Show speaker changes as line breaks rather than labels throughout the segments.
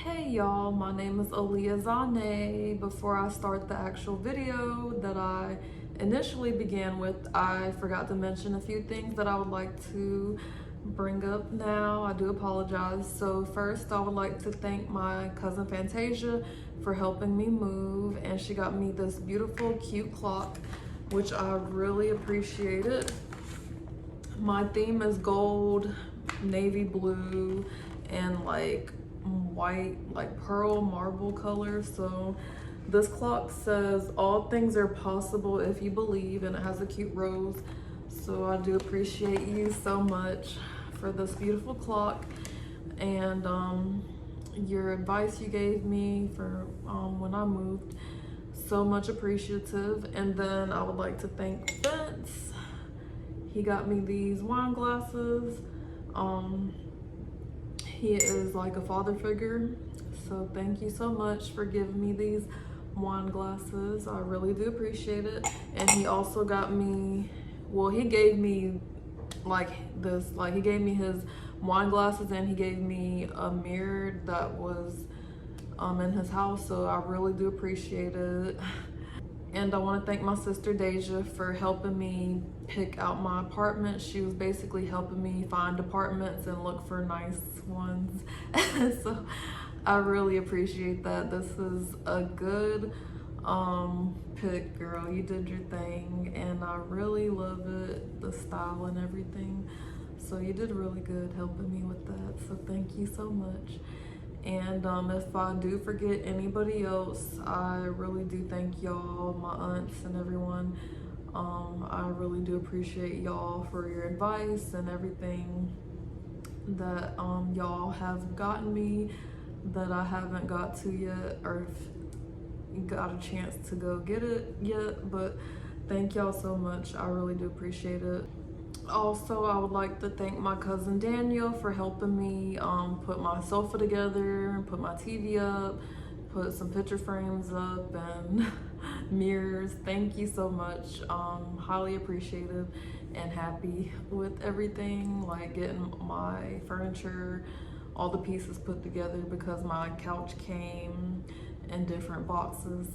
Hey y'all, my name is Aaliyah Zhané. Before I start the actual video that I initially began with, I forgot to mention a few things that I would like to bring up now. I do apologize. So first, I would like to thank my cousin Fantasia for helping me move, and she got me this beautiful, cute clock, which I really appreciated. My theme is gold, navy blue, and like white, like pearl marble color. So this clock says all things are possible if you believe, and it has a cute rose. So I do appreciate you so much for this beautiful clock, and your advice you gave me for when I moved, so much appreciative. And then I would like to thank Vince. He got me these wine glasses. He is like a father figure, so thank you so much for giving me these wine glasses. I really do appreciate it. And he also got me, well, he gave me like this, like he gave me his wine glasses, and he gave me a mirror that was in his house, so I really do appreciate it. And I want to thank my sister Deja for helping me pick out my apartment. She was basically helping me find apartments and look for nice ones. So I really appreciate that. This is a good pick, girl. You did your thing, and I really love it, the style and everything. So you did really good helping me with that. So thank you so much. And if I do forget anybody else, I really do thank y'all, my aunts and everyone. I really do appreciate y'all for your advice and everything that y'all have gotten me that I haven't got to yet, or got a chance to go get it yet. But thank y'all so much. I really do appreciate it. Also, I would like to thank my cousin Daniel for helping me put my sofa together, put my TV up, put some picture frames up, and mirrors. Thank you so much. Highly appreciative and happy with everything, like getting my furniture, all the pieces put together, because my couch came in different boxes.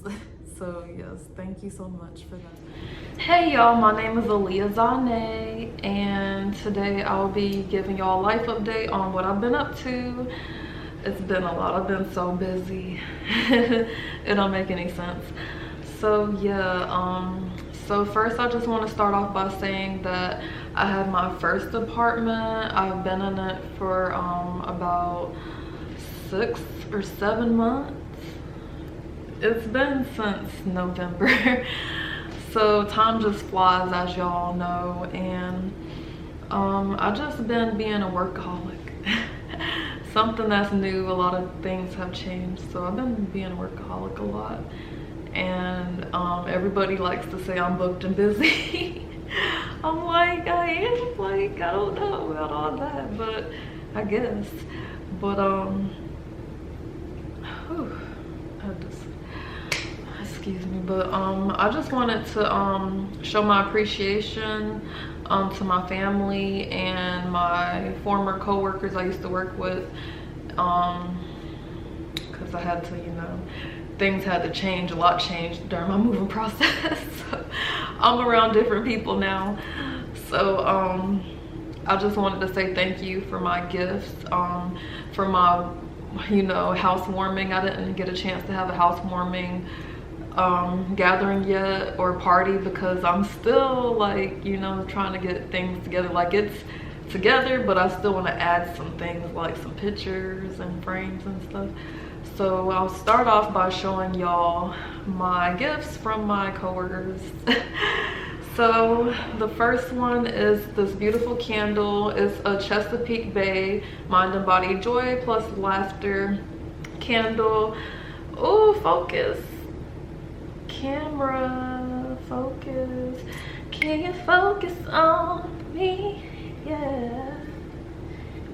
So yes, thank you so much for that. Hey y'all, my name is Aaliyah Zhané, and today I'll be giving y'all a life update on what I've been up to. It's been a lot. I've been so busy. It don't make any sense. So yeah, so first I just want to start off by saying that I had my first apartment. I've been in it for about 6 or 7 months. It's been since November. So time just flies, as y'all know, and I just been being a workaholic. Something that's new. A lot of things have changed, so I've been being a workaholic a lot. And everybody likes to say I'm booked and busy. I'm like, I am, like, I don't know about all that, but I guess. But excuse me, but I just wanted to show my appreciation to my family and my former co-workers I used to work with, because I had to, you know, things had to change. A lot changed during my moving process. So I'm around different people now. So I just wanted to say thank you for my gifts, for my, you know, housewarming. I didn't get a chance to have a housewarming gathering yet, or party, because I'm still, like, you know, trying to get things together. Like, it's together, but I still want to add some things, like some pictures and frames and stuff. So I'll start off by showing y'all my gifts from my coworkers. So the first one is this beautiful candle. It's a Chesapeake Bay Mind and Body Joy plus Laughter candle. Oh, focus. Camera, focus. Can you focus on me? Yeah.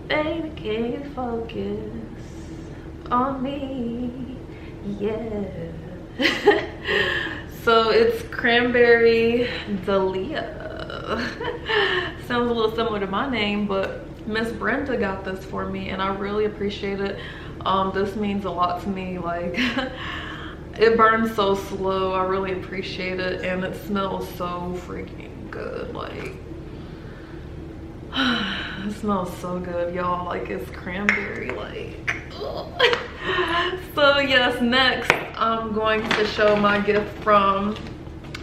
Baby, can you focus on me? Yeah. So it's Cranberry Dahlia. Sounds a little similar to my name, but Miss Brenda got this for me, and I really appreciate it. This means a lot to me. Like, it burns so slow. I really appreciate it, and it smells so freaking good. Like, it smells so good, y'all. Like, it's cranberry, like, so yes, next I'm going to show my gift from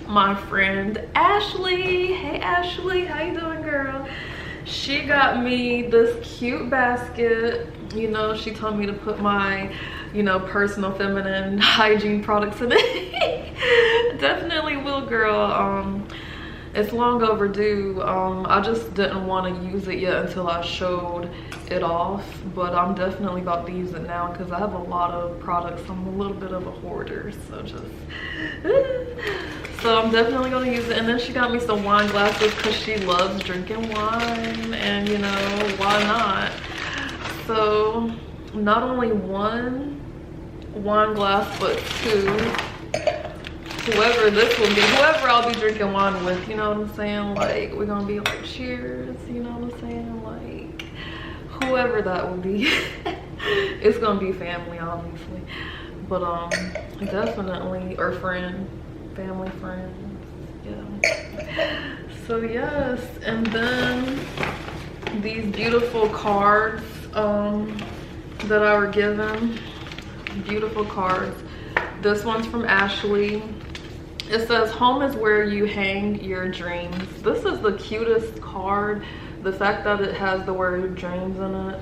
my friend Ashley. Hey Ashley, how you doing, girl? She got me this cute basket. You know, she told me to put my, you know, personal feminine hygiene products in it. Definitely will, girl. It's long overdue. I just didn't want to use it yet until I showed it off, but I'm definitely about to use it now because I have a lot of products. I'm a little bit of a hoarder, so I'm definitely gonna use it. And then she got me some wine glasses because she loves drinking wine, and you know, why not? So not only one wine glass, but two. Whoever this will be, whoever I'll be drinking wine with, you know what I'm saying? Like, we're gonna be like, cheers, you know what I'm saying? Like, whoever that will be. It's gonna be family, obviously, but definitely, or friend, family, friends, yeah. So yes, and then these beautiful cards that I were given. Beautiful cards. This one's from Ashley. It says, home is where you hang your dreams. This is the cutest card. The fact that it has the word dreams in it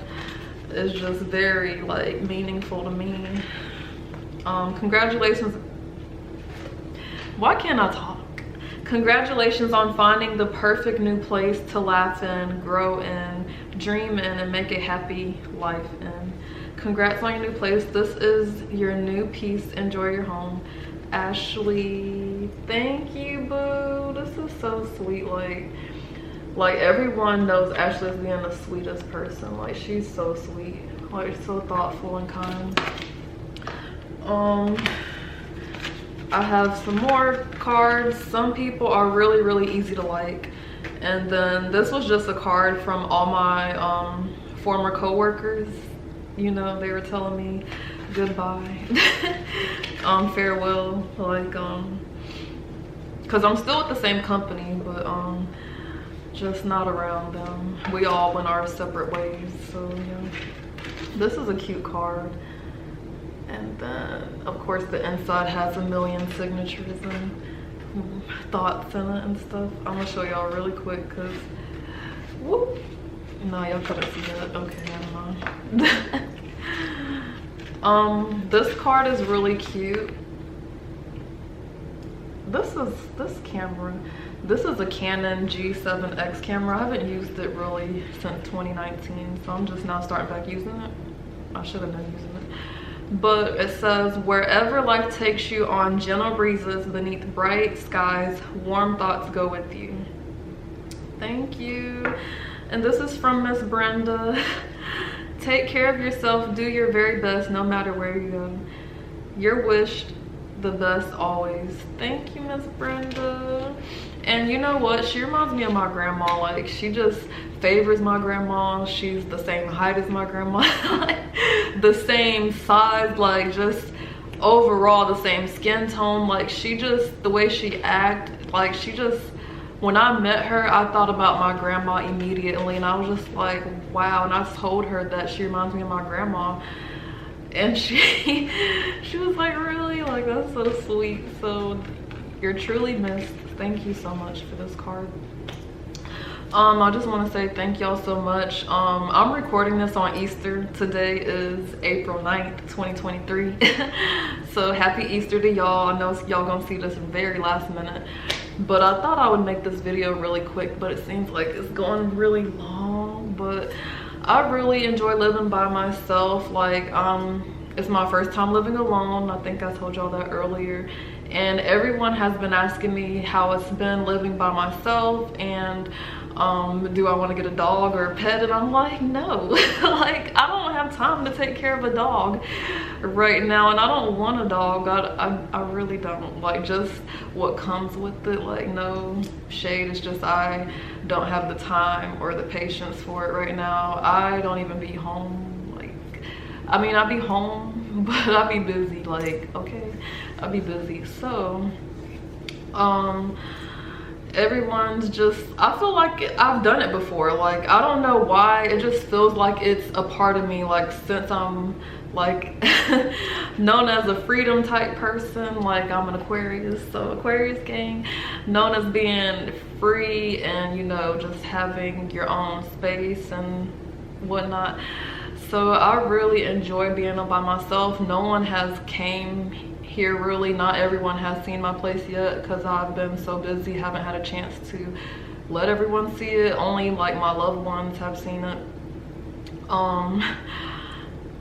is just very, like, meaningful to me. Congratulations. Why can't I talk? Congratulations on finding the perfect new place to laugh in, grow in, dream in, and make a happy life in. Congrats on your new place. This is your new piece. Enjoy your home. Ashley, thank you, boo. This is so sweet. Like everyone knows Ashley as being the sweetest person. Like, she's so sweet, like so thoughtful and kind. I have some more cards. Some people are really, really easy to like. And then this was just a card from all my former co-workers. You know, they were telling me goodbye, farewell, like, because I'm still at the same company, but just not around them. We all went our separate ways. So yeah, this is a cute card. And then of course the inside has a million signatures and thoughts in it and stuff. I'm gonna show y'all really quick because whoop, no, y'all couldn't see that. Okay, never mind. This card is really cute. This is a Canon G7X camera. I haven't used it really since 2019, so I'm just now starting back using it. I should have been using it. But it says, wherever life takes you on gentle breezes beneath bright skies, warm thoughts go with you. Thank you. And this is from Miss Brenda. Take care of yourself, do your very best no matter where you go. You're wished the best always. Thank you, Miss Brenda. And you know what, she reminds me of my grandma. Like, she just favors my grandma. She's the same height as my grandma, the same size, like just overall the same skin tone. Like, she just, the way she act, like she just, when I met her, I thought about my grandma immediately, and I was just like, wow. And I told her that she reminds me of my grandma, and she was like, really? Like, that's so sweet. So you're truly missed. Thank you so much for this card. I just want to say thank y'all so much. I'm recording this on Easter. Today is April 9th, 2023. So happy Easter to y'all. I know y'all gonna see this very last minute, but I thought I would make this video really quick, but it seems like it's going really long. But I really enjoy living by myself. Like, it's my first time living alone. I think I told y'all that earlier. And everyone has been asking me how it's been living by myself, and do I want to get a dog or a pet? And I'm like, no. Like, I don't have time to take care of a dog right now, and I don't want a dog. I really don't. Like, just what comes with it. Like, no shade, it's just I don't have the time or the patience for it right now. I don't even be home. Like, I mean, I'll be home, but I'll be busy, like, okay, I'll be busy. So everyone's just, I feel like I've done it before. Like, I don't know why, it just feels like it's a part of me, like, since I'm like known as a freedom type person. Like, I'm an Aquarius, so Aquarius gang, known as being free and, you know, just having your own space and whatnot. So I really enjoy being by myself. No one has came here really. Not everyone has seen my place yet because I've been so busy, haven't had a chance to let everyone see it. Only like my loved ones have seen it.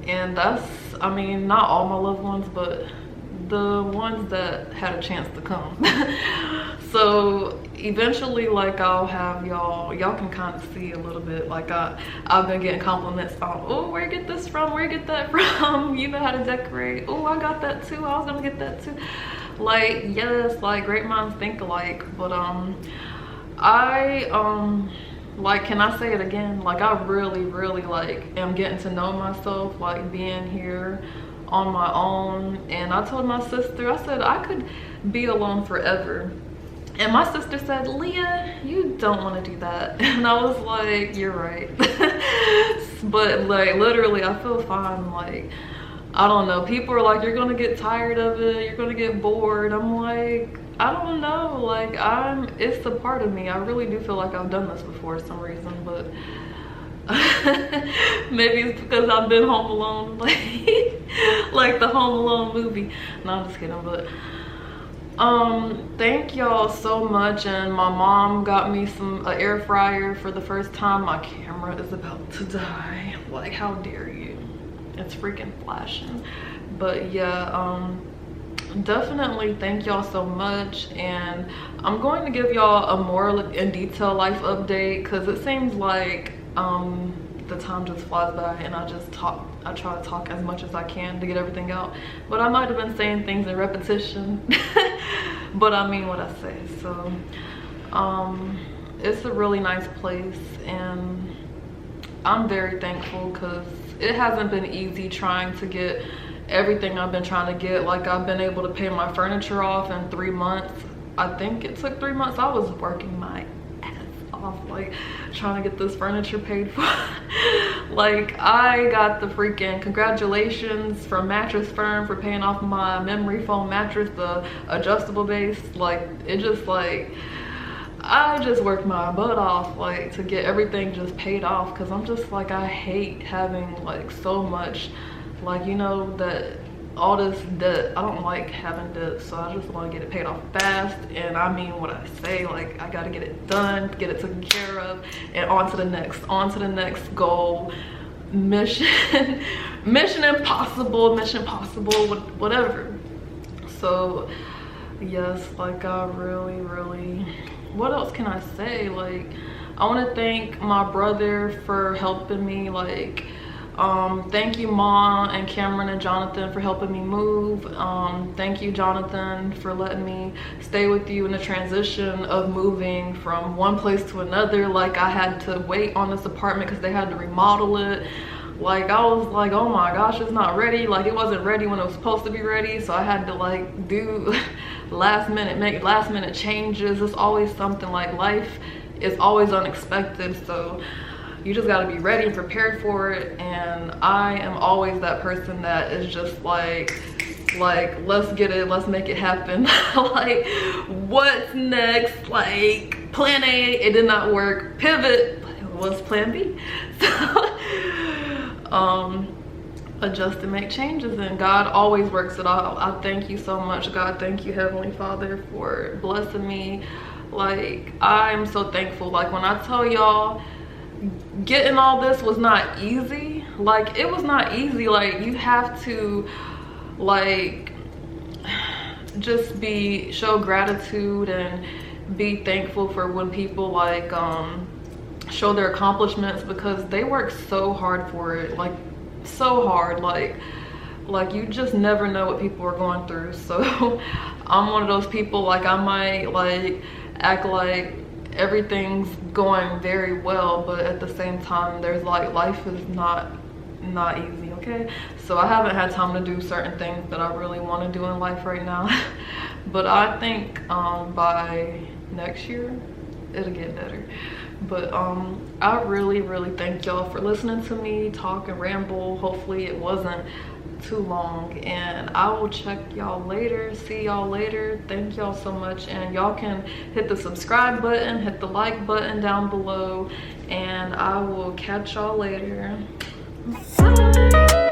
And that's, I mean, not all my loved ones, but the ones that had a chance to come. So eventually, like, I'll have y'all can kind of see a little bit. Like, I've been getting compliments on, oh, where you get this from, where you get that from, you know how to decorate, oh, I got that too, I was gonna get that too. Like, yes, like, great minds think alike. But like, can I say it again? Like, I really like am getting to know myself, like, being here on my own. And I told my sister, I said I could be alone forever. And my sister said, Leah, you don't want to do that. And I was like, you're right. But like, literally, I feel fine. Like, I don't know, people are like, you're gonna get tired of it, you're gonna get bored. I'm like, I don't know, like, it's a part of me. I really do feel like I've done this before for some reason, but maybe it's because I've been home alone, like the Home Alone movie. No, I'm just kidding. But thank y'all so much. And my mom got me an air fryer for the first time. My camera is about to die. Like, how dare you? It's freaking flashing. But yeah, definitely thank y'all so much. And I'm going to give y'all a more in detail life update, because it seems like the time just flies by and I try to talk as much as I can to get everything out, but I might have been saying things in repetition. But I mean what I say. So it's a really nice place, and I'm very thankful because it hasn't been easy trying to get everything I've been trying to get. Like, I've been able to pay my furniture off in 3 months. I think it took 3 months. I was working my ass off, like, trying to get this furniture paid for. Like, I got the freaking congratulations from Mattress Firm for paying off my memory foam mattress, the adjustable base. Like, it just, like, I just worked my butt off, like, to get everything just paid off, because I'm just like, I hate having like so much, like, you know, that all this debt. I don't like having debt, so I just want to get it paid off fast. And I mean what I say, like, I gotta get it done, get it taken care of, and on to the next goal, mission impossible, whatever. So yes, like, I really, what else can I say? Like, I want to thank my brother for helping me. Like, thank you, Mom and Cameron and Jonathan, for helping me move. Thank you, Jonathan, for letting me stay with you in the transition of moving from one place to another. Like, I had to wait on this apartment because they had to remodel it. Like, I was like, oh my gosh, it's not ready. Like, it wasn't ready when it was supposed to be ready, so I had to like do make last minute changes. It's always something. Like, life is always unexpected, so you just got to be ready and prepared for it. And I am always that person that is just like let's get it, let's make it happen. Like, what's next? Like, plan A, it did not work, pivot, what's plan B? So adjust and make changes, and God always works it out. I thank you so much, God. Thank you, Heavenly Father, for blessing me. Like, I'm so thankful. Like, when I tell y'all, getting all this was not easy. Like, it was not easy. Like, you have to, like, just show gratitude and be thankful for when people, like, show their accomplishments, because they work so hard for it. Like, so hard. Like you just never know what people are going through. So I'm one of those people, like, I might like act like everything's going very well, but at the same time, there's like, life is not easy, okay? okay? So I haven't had time to do certain things that I really want to do in life right now. But I think by next year it'll get better. But I really thank y'all for listening to me talk and ramble. Hopefully it wasn't too long, and I will check y'all later. See y'all later. Thank y'all so much, and y'all can hit the subscribe button, hit the like button down below, and I will catch y'all later. Bye.